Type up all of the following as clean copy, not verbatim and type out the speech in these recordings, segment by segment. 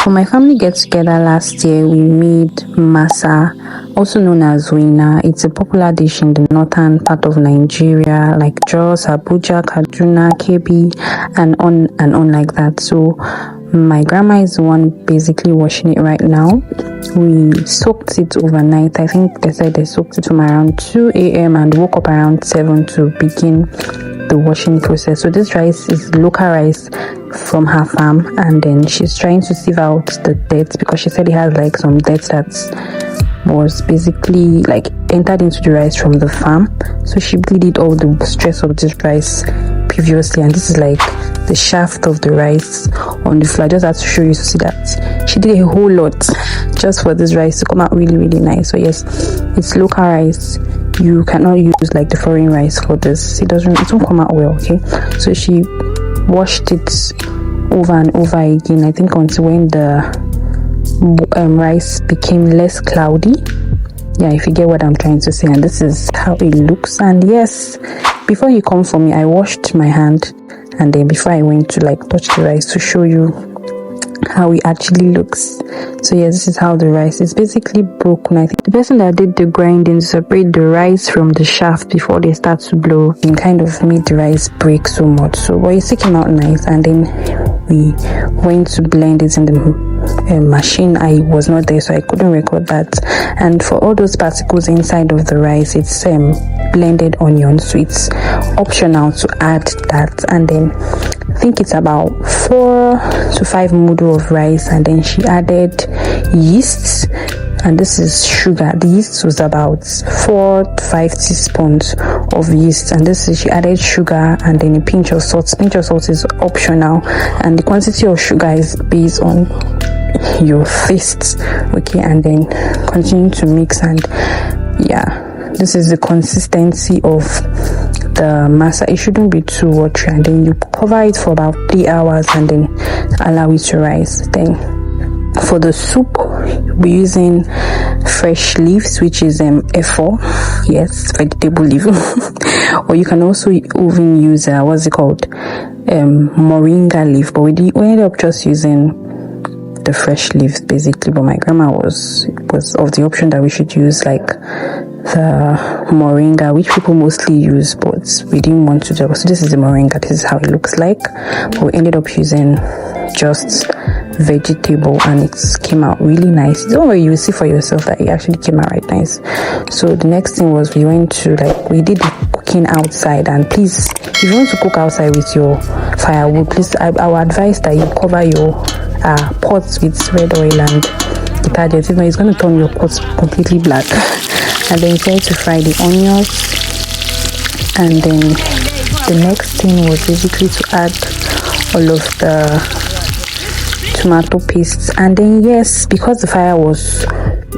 For my family get together last year, we made masa, also known as Waina. It's a popular dish in the northern part of Nigeria, like Jos, Abuja, Kaduna, Kebbi, and on like that. So my grandma is the one basically washing it right now. We soaked it overnight. I think they said they soaked it from around 2 a.m. and woke up around 7 to begin the washing process. So this rice is local rice from her farm, and then she's trying to sieve out the dirt because she said it has like some dirt that was basically like entered into the rice from the farm. So she bleeded all the stress of this rice previously, and this is like the shaft of the rice on the floor. I just had to show you to see that she did a whole lot just for this rice to come out really, really nice. So yes, it's local rice. You cannot use like the foreign rice for this. It won't come out well. Okay, so she washed it over and over again, I think until when the rice became less cloudy. Yeah, if you get what I'm trying to say. And this is how it looks. And yes, before you come for me, I washed my hand, and then before I went to like touch the rice to show you how it actually looks. So yeah, this is how the rice is basically broken. I think the person that did the grinding to separate the rice from the shaft before they start to blow and kind of made the rice break so much. So but it still came out nice, and then we went to blend it in the machine. I was not there, so I couldn't record that. And for all those particles inside of the rice, it's blended onion, so it's optional to add that. And then I think it's about 4 to 5 mudu of rice, and then she added yeast, and this is sugar. The yeast was about 4 to 5 teaspoons of yeast, and she added sugar and then a pinch of salt. Pinch of salt is optional, and the quantity of sugar is based on your taste. Okay, and then continue to mix, and yeah, this is the consistency of the masa. It shouldn't be too watery, and then you cover it for about 3 hours and then allow it to rise. Then for the soup, we're using fresh leaves, which is F4, yes, vegetable leaf. Or you can also even use moringa leaf, but we ended up just using the fresh leaves basically. But my grandma was of the option that we should use like the moringa, which people mostly use, but we didn't want to do. So this is the moringa. This is how it looks like, but we ended up using just vegetable, and it came out really nice. Don't worry, you will see for yourself that it actually came out right nice. So the next thing was we did the cooking outside. And please, if you want to cook outside with your firewood, please, I would advise that you cover your pots with red oil and detergent. If not, it's going to turn your pots completely black. And then try to fry the onions, and then the next thing was basically to add all of the tomato pastes. And then yes, because the fire was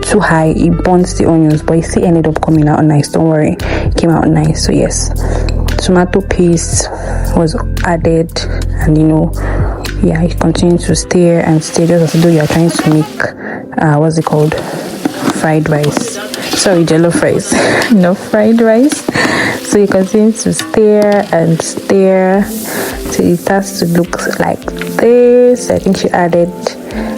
too high, it burnt the onions, but it still ended up coming out nice. Don't worry, it came out nice. So yes, tomato paste was added, and yeah, you continue to stir and stir just as though you are trying to make fried rice. Sorry, jollof rice. No, fried rice. So you continue to stir and stir till it starts to look like this. I think she added,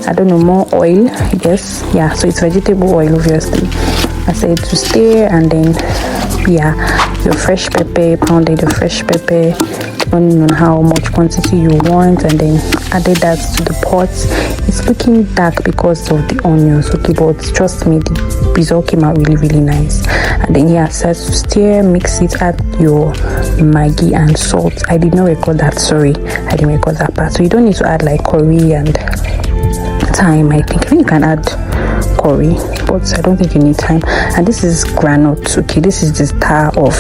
I don't know, more oil, I guess. Yeah, so it's vegetable oil, obviously. I said to stir, and then yeah, your fresh pepper, pounded your fresh pepper depending on how much quantity you want, and then added that to the pot. It's looking dark because of the onions, okay, but trust me, the result came out really, really nice. And then yeah, start to stir, mix it, add your Maggi and salt. I did not record that, sorry, I didn't record that part. So you don't need to add like curry and thyme. I think you can add curry, but I don't think you need time. And this is groundnut, okay, this is the star of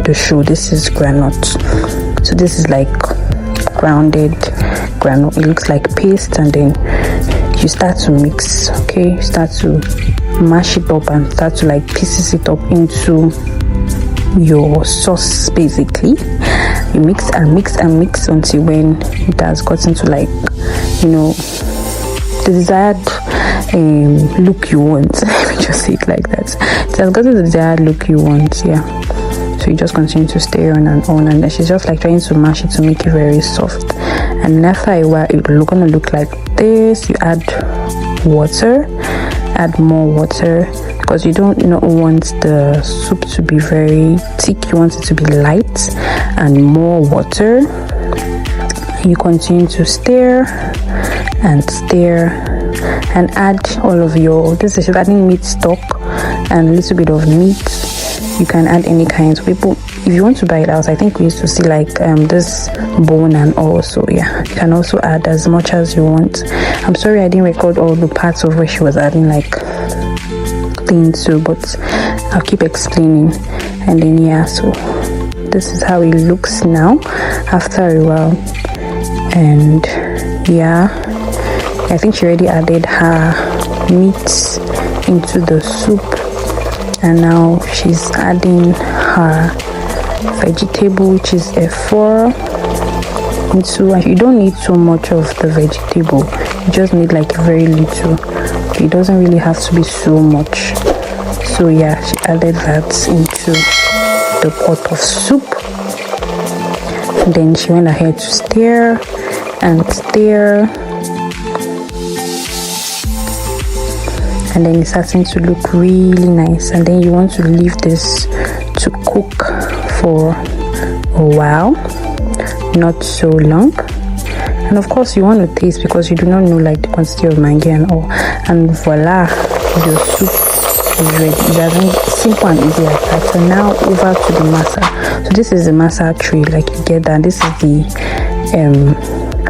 the show. This is groundnut. So this is like grounded groundnut. It looks like paste, and then you start to mix, okay, you start to mash it up and start to like pieces it up into your sauce. Basically you mix and mix and mix until when it has gotten to like the desired look you want. Let me just say it like that. It has gotten the desired look you want. Yeah, so you just continue to stay on and on, and then she's just like trying to mash it to make it very soft. And after a while it's gonna look like this. You add water, add more water, because you don't want the soup to be very thick. You want it to be light, and more water. You continue to stir and stir and add all of your, this is adding meat stock and a little bit of meat. You can add any kind. So people, if you want to buy it out, I think we used to see like this bone and all. So yeah, you can also add as much as you want. I'm sorry I didn't record all the parts of where she was adding like things too, but I'll keep explaining. And then yeah, so this is how it looks now after a while. And yeah, I think she already added her meat into the soup, and now she's adding her vegetable, which is efo, into. And you don't need so much of the vegetable, you just need like very little. It doesn't really have to be so much. So yeah, she added that into the pot of soup, and then she went ahead to stir and stir, and then it's starting to look really nice. And then you want to leave this to cook for a while, not so long. And of course you want to taste, because you do not know like the quantity of maggi and all. And voila, your soup is ready. It's as simple and easy as that. So now over to the masa. So this is the masa tray, like you get that. This is the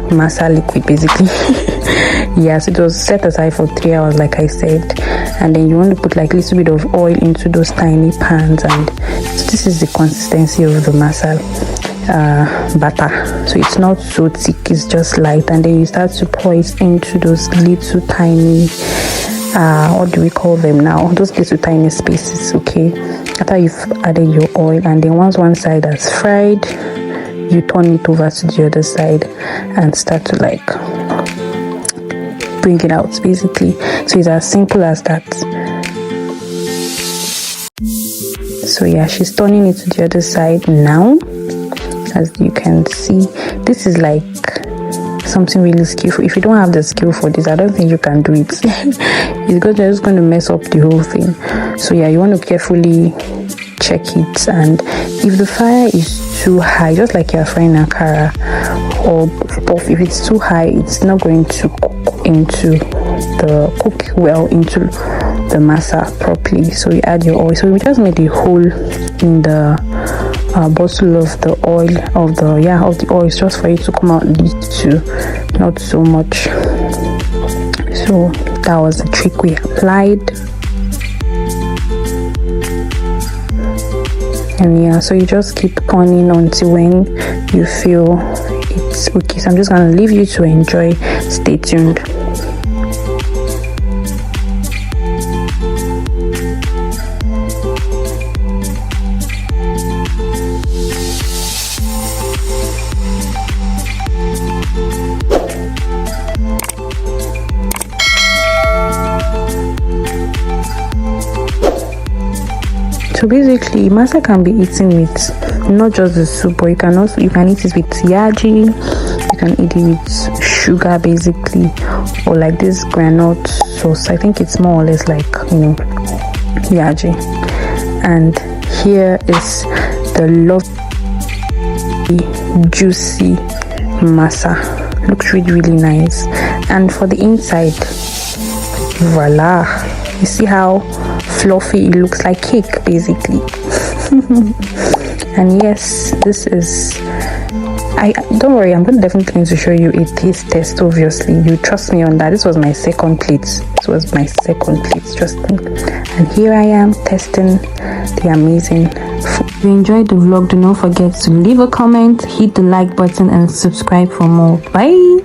masa liquid basically. Yeah, so it was set aside for 3 hours like I said, and then you want to put like a little bit of oil into those tiny pans. And so this is the consistency of the masa batter. So it's not so thick, it's just light. And then you start to pour it into those little tiny what do we call them now, those little tiny spaces. Okay, after you've added your oil, and then once one side has fried, you turn it over to the other side and start to like bring it out basically. So it's as simple as that. So yeah, she's turning it to the other side now. As you can see, this is like something really skillful. If you don't have the skill for this, I don't think you can do it. It's just going to mess up the whole thing. So yeah, you want to carefully check it. And if the fire is too high, just like you're frying akara or puff, if it's too high, it's not going to cook well into the masa properly. So you add your oil. So we just made a hole in the bottle of the oil, of the oil, just for it to come out little, not so much. So that was the trick we applied. And yeah, so you just keep turning until when you feel it's okay. So I'm just gonna leave you to enjoy. Stay tuned. So basically, masa can be eaten with not just the soup, but you can eat it with yaji. You can eat it with sugar basically, or like this groundnut sauce. I think it's more or less like yaji. And here is the lovely juicy masa. Looks really nice. And for the inside, voila, you see how fluffy it looks, like cake basically. And yes, this is, don't worry, I'm definitely going to show you a taste test. Obviously, you trust me on that. This was my second plate. Trust me. And here I am testing the amazing food. If you enjoyed the vlog, do not forget to leave a comment, hit the like button, and subscribe for more. Bye.